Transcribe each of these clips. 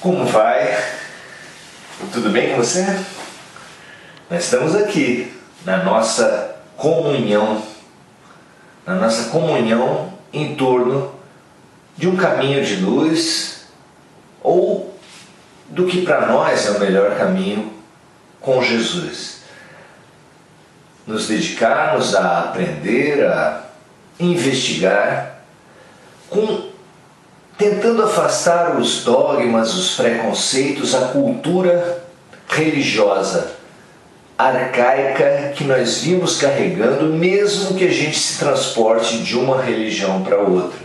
Como vai? Tudo bem com você? Nós estamos aqui na nossa comunhão em torno de um caminho de luz ou do que para nós é o melhor caminho com Jesus. Nos dedicarmos a aprender, a investigar, tentando afastar os dogmas, os preconceitos, a cultura religiosa arcaica que nós vimos carregando, mesmo que a gente se transporte de uma religião para outra.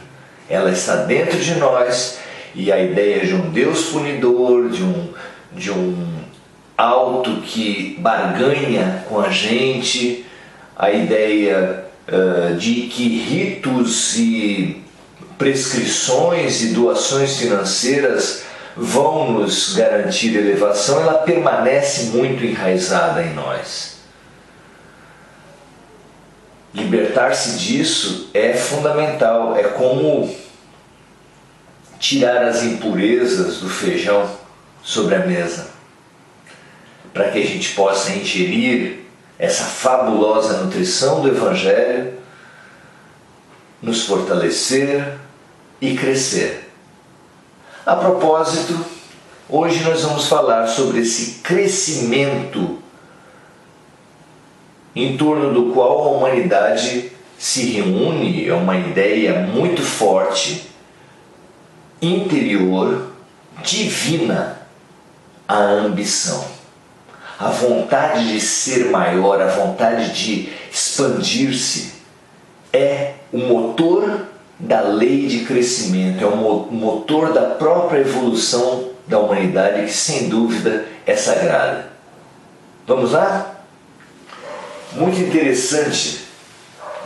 Ela está dentro de nós e a ideia de um Deus punidor, de um alto que barganha com a gente, a ideia de que ritos e prescrições e doações financeiras vão nos garantir elevação, ela permanece muito enraizada em nós. Libertar-se disso é fundamental, é como tirar as impurezas do feijão sobre a mesa, para que a gente possa ingerir essa fabulosa nutrição do Evangelho, nos fortalecer e crescer. A propósito, hoje nós vamos falar sobre esse crescimento em torno do qual a humanidade se reúne, é uma ideia muito forte, interior, divina, a ambição. A vontade de ser maior, a vontade de expandir-se é o motor da lei de crescimento, é o motor da própria evolução da humanidade, que sem dúvida é sagrada. Vamos lá? Muito interessante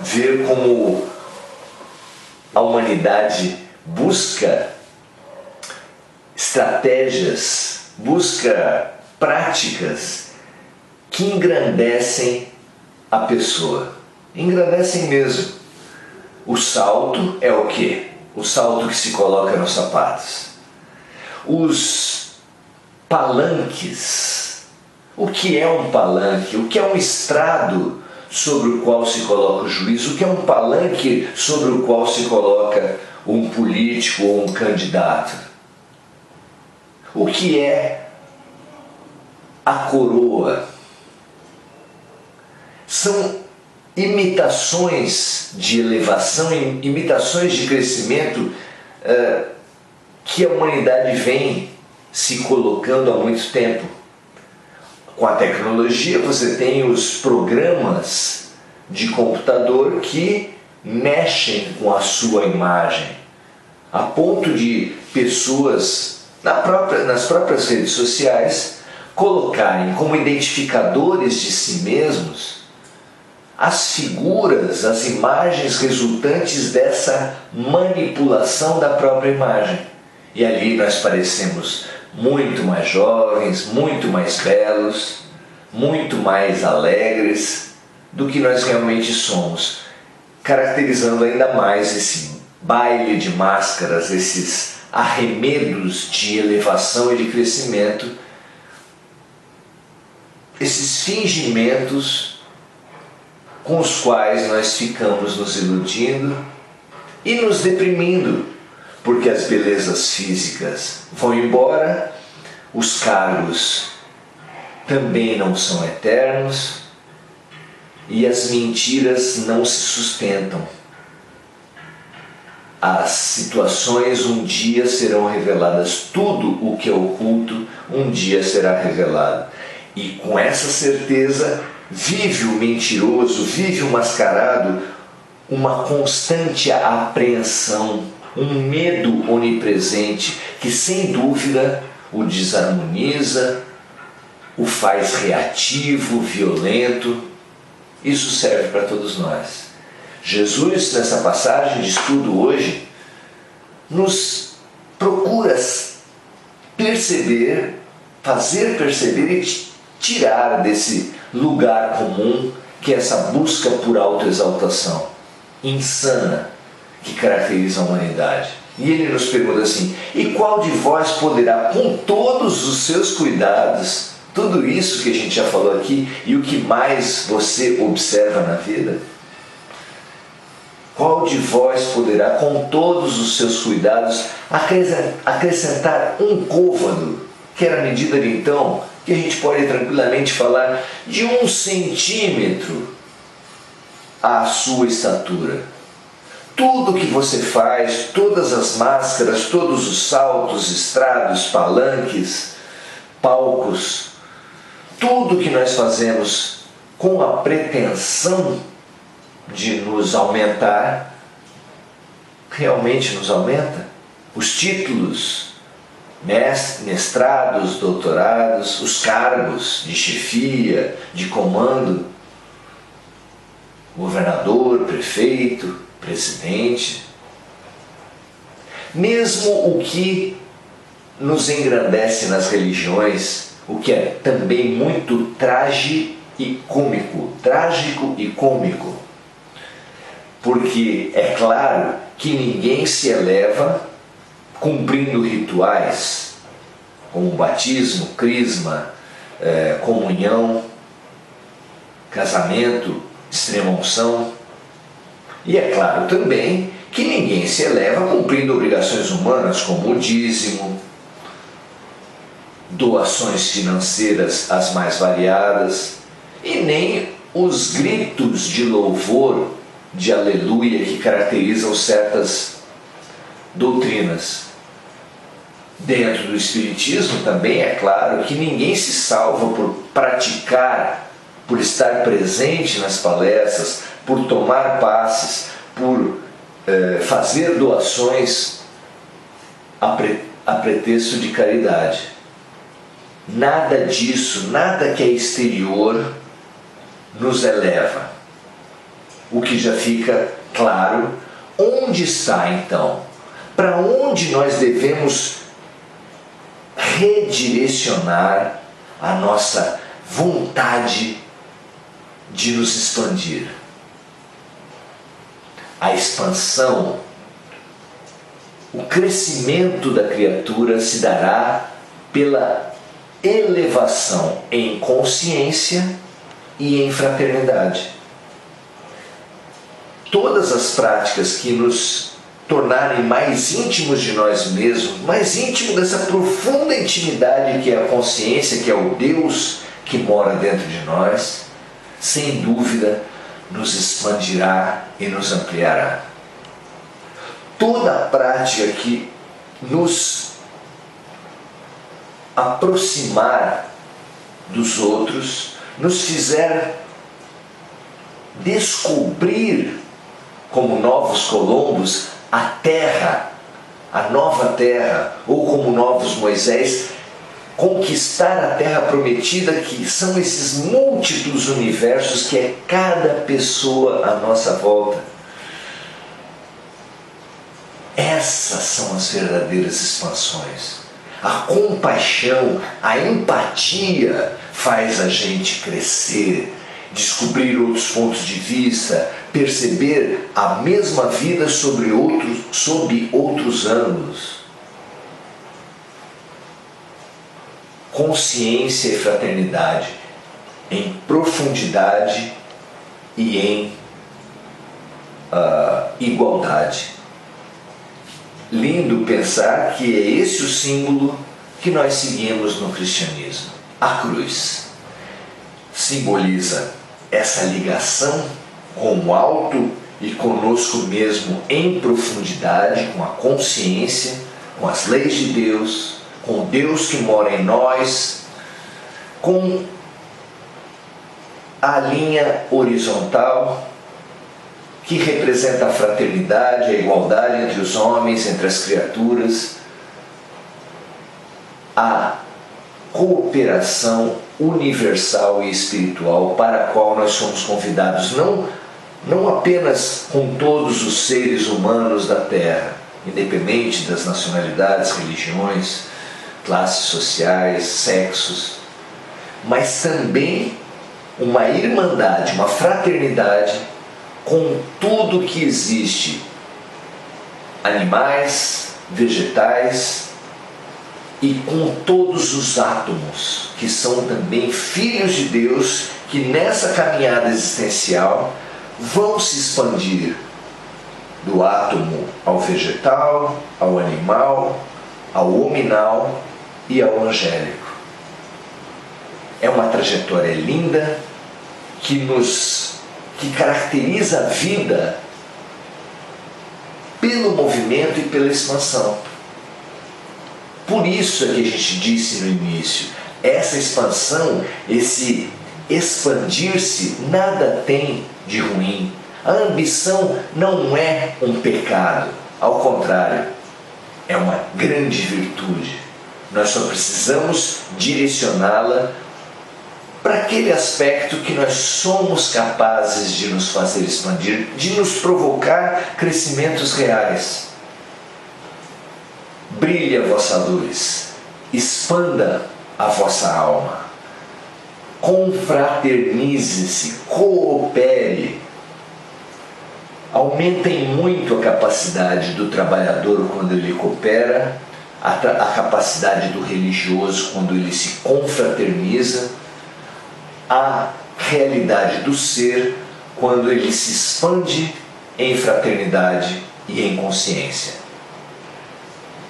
ver como a humanidade busca estratégias, busca práticas que engrandecem a pessoa. Engrandecem mesmo. O salto é o quê? O salto que se coloca nos sapatos. Os palanques. O que é um palanque? O que é um estrado sobre o qual se coloca o juiz? O que é um palanque sobre o qual se coloca um político ou um candidato? O que é a coroa? São imitações de elevação, imitações de crescimento que a humanidade vem se colocando há muito tempo. Com a tecnologia você tem os programas de computador que mexem com a sua imagem, a ponto de pessoas nas próprias redes sociais colocarem como identificadores de si mesmos as figuras, as imagens resultantes dessa manipulação da própria imagem. E ali nós parecemos muito mais jovens, muito mais belos, muito mais alegres do que nós realmente somos, caracterizando ainda mais esse baile de máscaras, esses arremedos de elevação e de crescimento, esses fingimentos com os quais nós ficamos nos iludindo e nos deprimindo, porque as belezas físicas vão embora, os cargos também não são eternos e as mentiras não se sustentam. As situações um dia serão reveladas, tudo o que é oculto um dia será revelado. E com essa certeza vive o mentiroso, vive o mascarado, uma constante apreensão, um medo onipresente que sem dúvida o desarmoniza, o faz reativo, violento. Isso serve para todos nós. Jesus, nessa passagem de estudo hoje, nos procura perceber, fazer perceber e tirar desse lugar comum que é essa busca por autoexaltação insana que caracteriza a humanidade. E ele nos pergunta assim: e qual de vós poderá, com todos os seus cuidados, tudo isso que a gente já falou aqui e o que mais você observa na vida, qual de vós poderá, com todos os seus cuidados, acrescentar um côvado, que era a medida de então, que a gente pode tranquilamente falar de 1 centímetro à sua estatura? Tudo que você faz, todas as máscaras, todos os saltos, estrados, palanques, palcos, tudo que nós fazemos com a pretensão de nos aumentar, realmente nos aumenta? Os títulos, mestrados, doutorados, os cargos de chefia, de comando, governador, prefeito, presidente, mesmo o que nos engrandece nas religiões, o que é também muito trágico e cômico, porque é claro que ninguém se eleva cumprindo rituais como batismo, crisma, comunhão, casamento, extrema-unção. E é claro também que ninguém se eleva cumprindo obrigações humanas como o dízimo, doações financeiras as mais variadas, e nem os gritos de louvor, de aleluia, que caracterizam certas doutrinas. Dentro do Espiritismo também é claro que ninguém se salva por praticar, por estar presente nas palestras, por tomar passes, por fazer doações a pretexto de caridade. Nada disso, nada que é exterior nos eleva. O que já fica claro, onde está então? Para onde nós devemos redirecionar a nossa vontade de nos expandir? A expansão, o crescimento da criatura se dará pela elevação em consciência e em fraternidade. Todas as práticas que nos tornarem mais íntimos de nós mesmos, mais íntimos dessa profunda intimidade que é a consciência, que é o Deus que mora dentro de nós, sem dúvida nos expandirá e nos ampliará. Toda a prática que nos aproximar dos outros, nos fizer descobrir, como novos Colombos, a terra, a nova terra, ou como novos Moisés, conquistar a terra prometida, que são esses múltiplos universos que é cada pessoa à nossa volta. Essas são as verdadeiras expansões. A compaixão, a empatia faz a gente crescer, descobrir outros pontos de vista, perceber a mesma vida sob outros ângulos. Consciência e fraternidade em profundidade e em igualdade. Lindo pensar que é esse o símbolo que nós seguimos no cristianismo. A cruz simboliza essa ligação com o alto e conosco mesmo em profundidade, com a consciência, com as leis de Deus, com o Deus que mora em nós, com a linha horizontal que representa a fraternidade, a igualdade entre os homens, entre as criaturas, a cooperação universal e espiritual para a qual nós somos convidados, não apenas com todos os seres humanos da Terra, independente das nacionalidades, religiões, classes sociais, sexos, mas também uma irmandade, uma fraternidade com tudo que existe animais, vegetais e com todos os átomos, que são também filhos de Deus, que nessa caminhada existencial vão se expandir do átomo ao vegetal, ao animal, ao hominal e ao angélico. É uma trajetória linda que caracteriza a vida pelo movimento e pela expansão. Por isso é que a gente disse no início, essa expansão, esse expandir-se, nada tem de ruim. A ambição não é um pecado, ao contrário, é uma grande virtude. Nós só precisamos direcioná-la para aquele aspecto que nós somos capazes de nos fazer expandir, de nos provocar crescimentos reais. Brilhe a vossa luz, expanda a vossa alma, confraternize-se, coopere. Aumentem muito a capacidade do trabalhador quando ele coopera, a capacidade do religioso quando ele se confraterniza, a realidade do ser quando ele se expande em fraternidade e em consciência.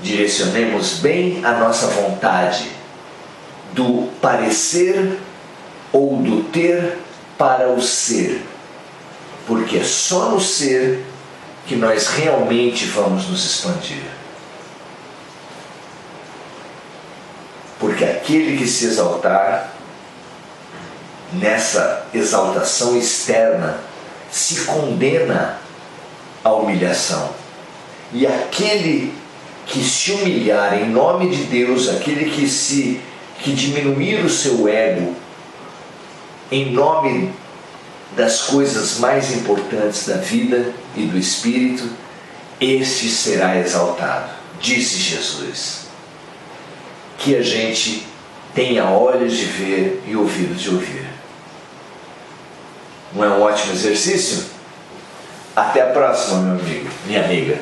Direcionemos bem a nossa vontade do parecer ou do ter para o ser, porque é só no ser que nós realmente vamos nos expandir. Porque aquele que se exaltar, nessa exaltação externa, se condena à humilhação. E aquele que se humilhar em nome de Deus, aquele que diminuir o seu ego em nome das coisas mais importantes da vida e do Espírito, este será exaltado, disse Jesus. Que a gente tenha olhos de ver e ouvidos de ouvir. Não é um ótimo exercício? Até a próxima, meu amigo, minha amiga.